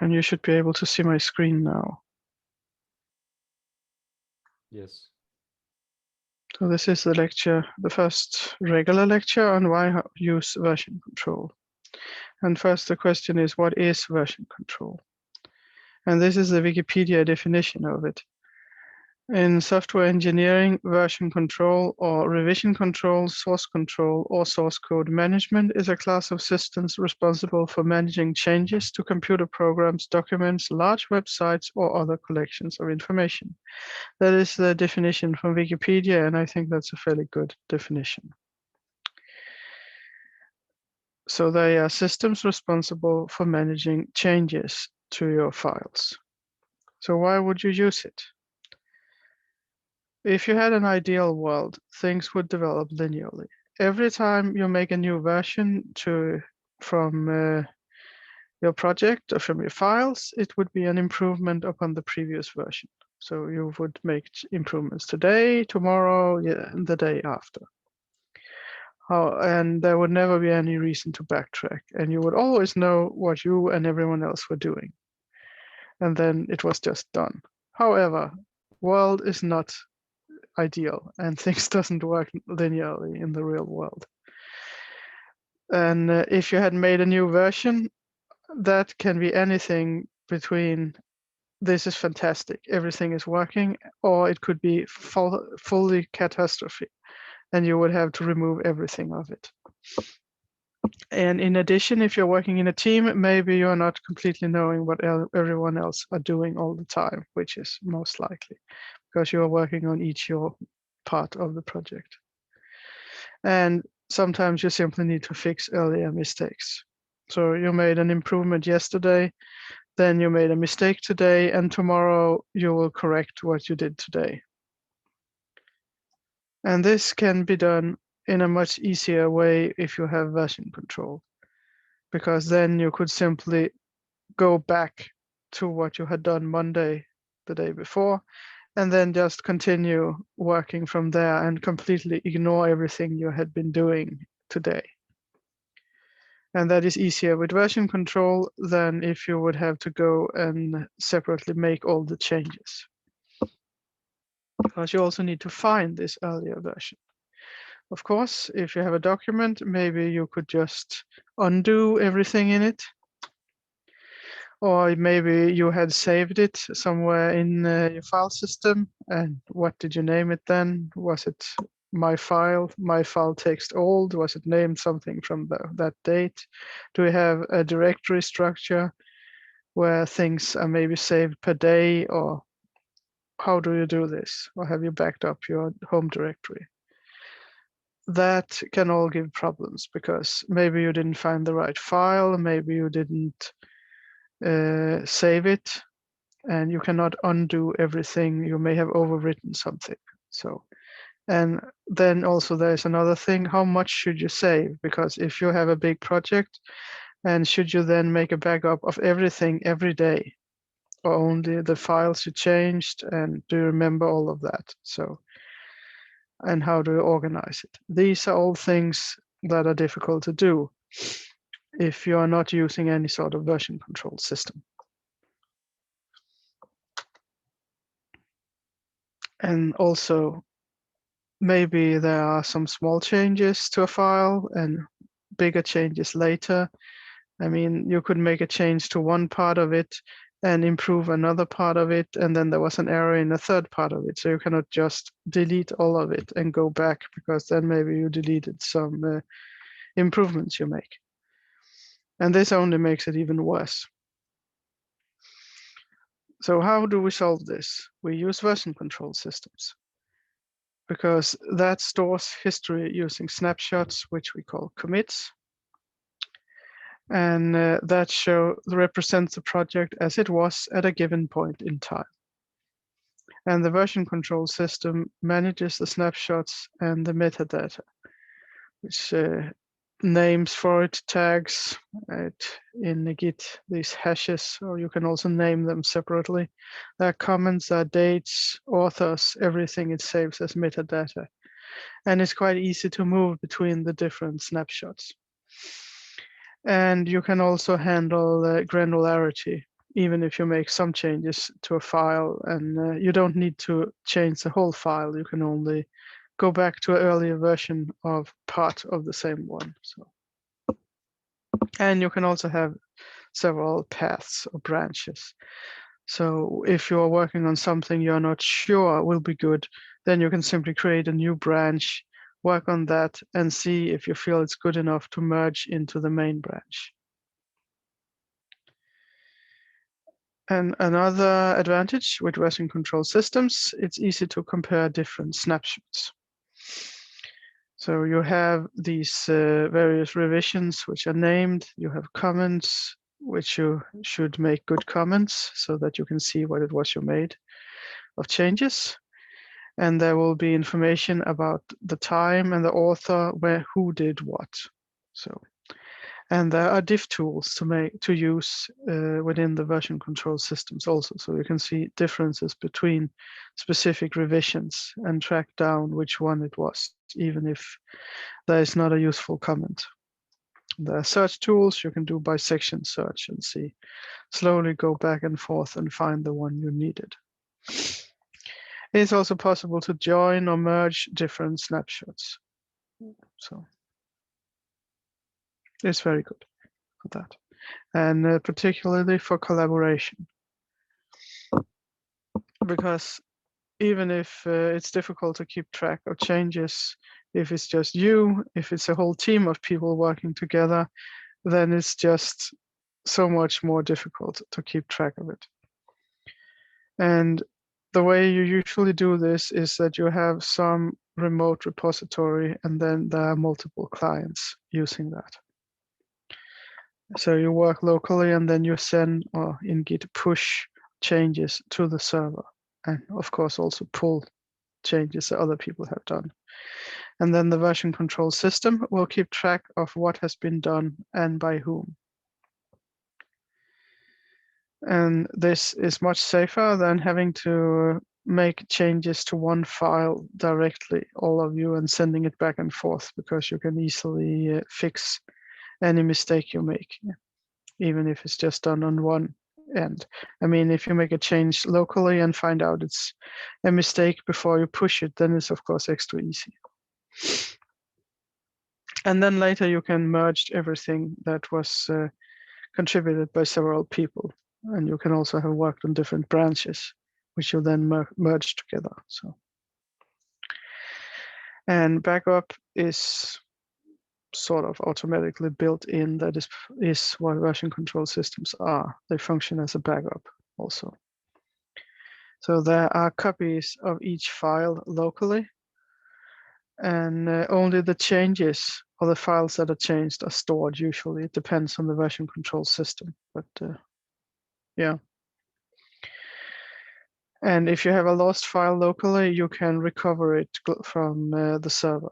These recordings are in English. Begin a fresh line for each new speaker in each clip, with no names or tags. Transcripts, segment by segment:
And you should be able to see my screen now.
Yes.
So this is the lecture, the first regular lecture on why use version control. And first the question is, what is version control? And this is the Wikipedia definition of it. In software engineering, version control or revision control, source control, or source code management is a class of systems responsible for managing changes to computer programs, documents, large websites, or other collections of information. That is the definition from Wikipedia, and I think that's a fairly good definition. So they are systems responsible for managing changes to your files. So why would you use it? If you had an ideal world, things would develop linearly. Every time you make a new version from your project or from your files, it would be an improvement upon the previous version. So you would make improvements today, tomorrow, and the day after. And there would never be any reason to backtrack, and you would always know what you and everyone else were doing. And then it was just done. However, world is not ideal and things doesn't work linearly in the real world. And if you had made a new version, that can be anything between this is fantastic, everything is working, or it could be fully catastrophe, and you would have to remove everything of it. And in addition, if you're working in a team, maybe you're not completely knowing what everyone else are doing all the time, which is most likely because you're working on each your part of the project. And sometimes you simply need to fix earlier mistakes. So you made an improvement yesterday, then you made a mistake today, and tomorrow you will correct what you did today. And this can be done in a much easier way if you have version control, because then you could simply go back to what you had done Monday, the day before, and then just continue working from there and completely ignore everything you had been doing today. And that is easier with version control than if you would have to go and separately make all the changes. Because you also need to find this earlier version. Of course, if you have a document, maybe you could just undo everything in it. Or maybe you had saved it somewhere in your file system. And what did you name it then? Was it my file text old? Was it named something from that date? Do we have a directory structure where things are maybe saved per day, or how do you do this? Or have you backed up your home directory? That can all give problems because maybe you didn't find the right file, maybe you didn't save it, and you cannot undo everything. You may have overwritten something. So, and then also there's another thing, how much should you save? Because if you have a big project, and should you then make a backup of everything every day, or only the files you changed, and do you remember all of that? So, and how do you organize it? These are all things that are difficult to do if you are not using any sort of version control system. And also, maybe there are some small changes to a file and bigger changes later. I mean, you could make a change to one part of it and improve another part of it, and then there was an error in a third part of it. So you cannot just delete all of it and go back, because then maybe you deleted some improvements you make. And this only makes it even worse. So how do we solve this? We use version control systems, because that stores history using snapshots, which we call commits. And that represents the project as it was at a given point in time. And the version control system manages the snapshots and the metadata, which names for it, tags in Git, these hashes, or you can also name them separately. There are comments, there are dates, authors, everything it saves as metadata. And it's quite easy to move between the different snapshots. And you can also handle granularity even if you make some changes to a file, and you don't need to change the whole file. You can only go back to an earlier version of part of the same one. So, and you can also have several paths or branches. So if you're working on something you're not sure will be good, then you can simply create a new branch, work on that, and see if you feel it's good enough to merge into the main branch. And another advantage with version control systems, it's easy to compare different snapshots. So you have these various revisions which are named, you have comments, which you should make good comments so that you can see what it was you made of changes. And there will be information about the time and the author, who did what. So, and there are diff tools to use within the version control systems also. So you can see differences between specific revisions and track down which one it was, even if there is not a useful comment. There are search tools you can do by section search and see, slowly go back and forth and find the one you needed. It's also possible to join or merge different snapshots. So it's very good for that. And particularly for collaboration. Because even if it's difficult to keep track of changes, if it's just you, if it's a whole team of people working together, then it's just so much more difficult to keep track of it. And the way you usually do this is that you have some remote repository, and then there are multiple clients using that. So you work locally, and then you send, or in Git, push changes to the server, and of course also pull changes that other people have done. And then the version control system will keep track of what has been done and by whom. And this is much safer than having to make changes to one file directly, all of you, and sending it back and forth, because you can easily fix any mistake you make, even if it's just done on one end. I mean, if you make a change locally and find out it's a mistake before you push it, then it's of course extra easy. And then later you can merge everything that was contributed by several people. And you can also have worked on different branches, which you then merge together. So, and backup is sort of automatically built in. That is what version control systems are. They function as a backup also. So there are copies of each file locally, and only the changes or the files that are changed are stored. Usually it depends on the version control system, but yeah. And if you have a lost file locally, you can recover it from the server.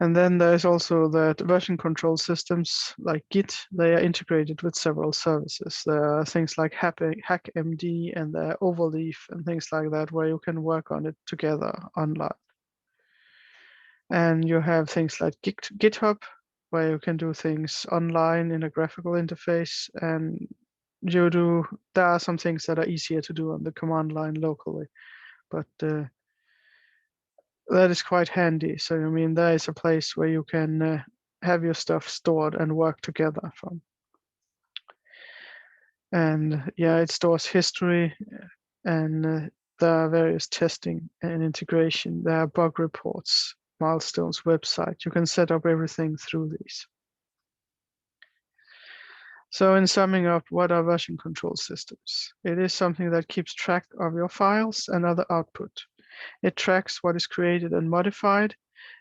And then there's also that version control systems like Git, they are integrated with several services. There are things like HackMD and Overleaf and things like that, where you can work on it together online. And you have things like GitHub, where you can do things online in a graphical interface, and there are some things that are easier to do on the command line locally, but that is quite handy. So I mean, there is a place where you can have your stuff stored and work together from. And yeah, it stores history, and there are various testing and integration. There are bug reports, milestones, website. You can set up everything through these. So in summing up, what are version control systems? It is something that keeps track of your files and other output. It tracks what is created and modified.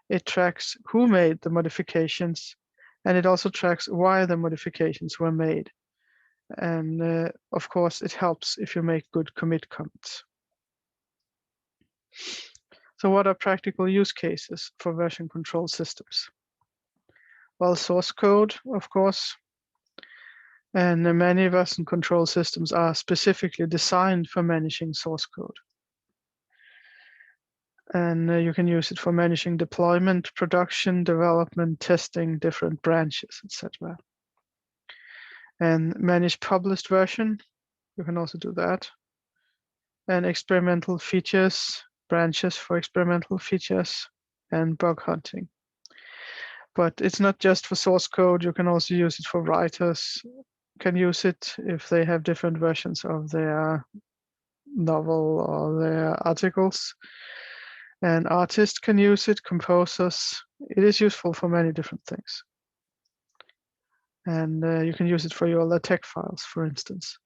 It tracks who made the modifications, and it also tracks why the modifications were made. And of course, it helps if you make good commit comments. So what are practical use cases for version control systems? Well, source code, of course. And many version control systems are specifically designed for managing source code. And you can use it for managing deployment, production, development, testing, different branches, etc. And manage published version, you can also do that. And experimental features, branches for experimental features, and bug hunting. But it's not just for source code, you can also use it for writers, can use it if they have different versions of their novel or their articles. And artists can use it, composers. It is useful for many different things. And you can use it for your LaTeX files, for instance.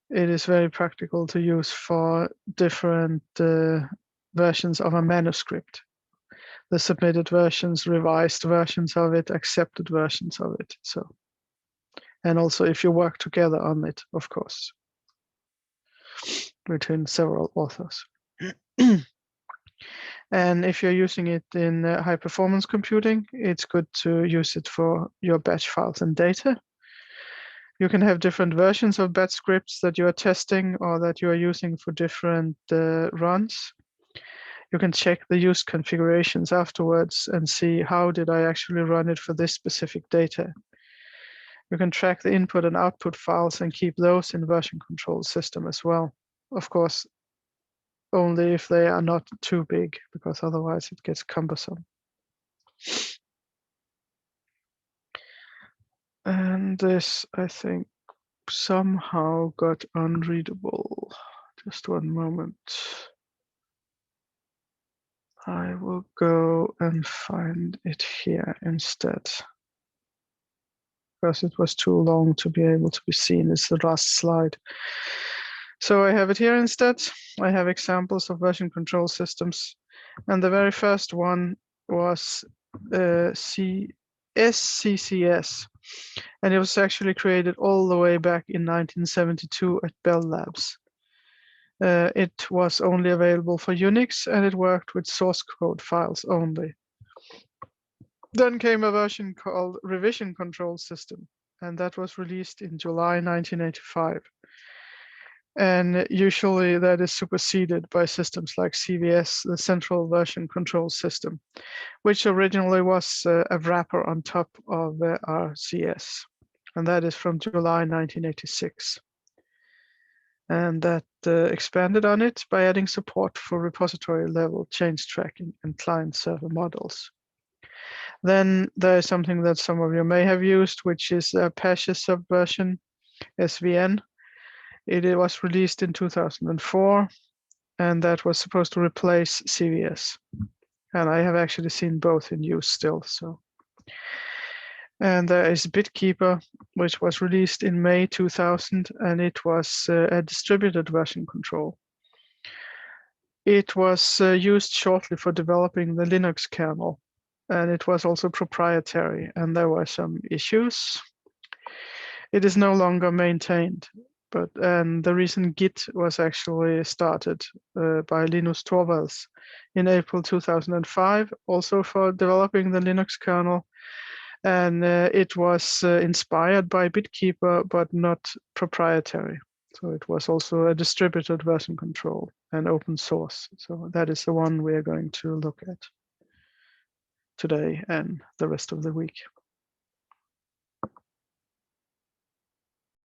It is very practical to use for different versions of a manuscript. The submitted versions, revised versions of it, accepted versions of it. So, and also if you work together on it, of course, between several authors. And if you're using it in high performance computing, it's good to use it for your batch files and data. You can have different versions of batch scripts that you are testing or that you are using for different runs. You can check the use configurations afterwards and see how did I actually run it for this specific data. You can track the input and output files and keep those in version control system as well. Of course, only if they are not too big, because otherwise it gets cumbersome. And this, I think, somehow got unreadable. Just one moment. I will go and find it here instead, because it was too long to be able to be seen. It's the last slide. So I have it here instead. I have examples of version control systems. And the very first one was SCCS. And it was actually created all the way back in 1972 at Bell Labs. It was only available for Unix, and it worked with source code files only. Then came a version called Revision Control System, and that was released in July 1985. And usually that is superseded by systems like CVS, the Central Version Control System, which originally was a wrapper on top of RCS. And that is from July 1986. And that expanded on it by adding support for repository level change tracking and client server models. Then there is something that some of you may have used, which is Apache Subversion, SVN. It was released in 2004, and that was supposed to replace CVS. And I have actually seen both in use still. So. And there is BitKeeper, which was released in May 2000, and it was a distributed version control. It was used shortly for developing the Linux kernel, and it was also proprietary, and there were some issues. It is no longer maintained, and the reason Git was actually started by Linus Torvalds in April 2005, also for developing the Linux kernel. And it was inspired by BitKeeper, but not proprietary. So it was also a distributed version control and open source. So that is the one we are going to look at today and the rest of the week.